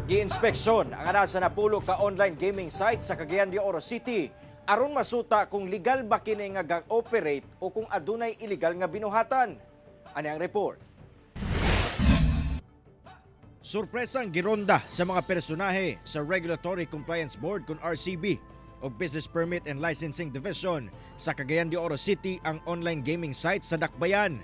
Giinspeksyon ang anasa na pulo ka online gaming site sa Cagayan de Oro City aron masuta kung legal ba kini nga gag-operate o kung adunay illegal nga binuhatan. Ani ang report. Surpresang gironda sa mga personahe sa Regulatory Compliance Board kung RCB o Business Permit and Licensing Division sa Cagayan de Oro City ang online gaming site sa Dakbayan.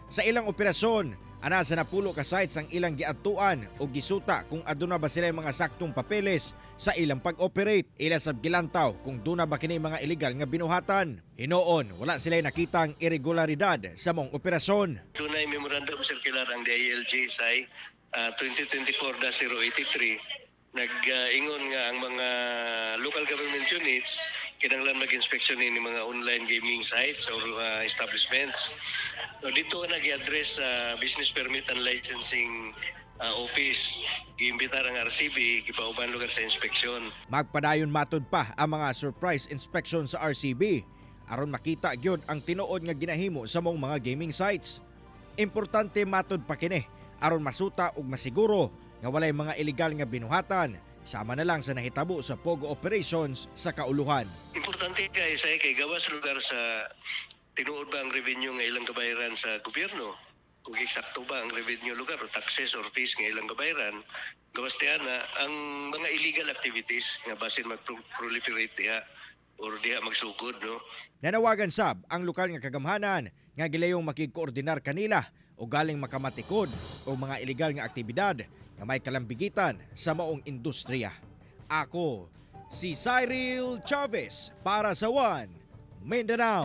Sa ilang operasyon, anasa na pulo ka sites ang ilang giadtuan o gisuta kung aduna ba sila mga saktong papeles sa ilang pag-operate. Ila sab gilantaw kung duna ba kini mga illegal nga binuhatan. Hinoon, wala sila nakitang irregularidad sa mong operasyon. Dunay memorandum circular ang DILG sa 2024-083 nag-ingon nga ang mga local government units kinahanglan mag-inspeksyon ni mga online gaming sites or establishments. So, dito nag-i-address sa Business Permit and Licensing Office. Giimbitar ang RCB, gipauban lugar sa inspeksyon. Magpadayon matud pa ang mga surprise inspection sa RCB aron makita gyud ang tinuod nga ginahimo sa mong mga gaming sites. Importante matud pa kini aron masuta ug masiguro nga walay mga illegal nga binuhatan sama na lang sa nahitabo sa POGO operations sa kauluhan. Importante kay gawas lugar sa tinuod ba ang revenue nga ilang kabayaran sa gobyerno, kung eksakto ba ang revenue lugar o taxes or fees nga ilang kabayaran, gawas na ang mga illegal activities nga basin mag-proliferate diha or diha magsugod, no? Nanawagan sab ang lokal nga kagamhanan nga gilayong makigkoordinar kanila o galing makamatikod o mga illegal nga aktibidad nga may kalambigitan sa maong industriya. Ako, si Cyril Chavez para sa One Mindanao.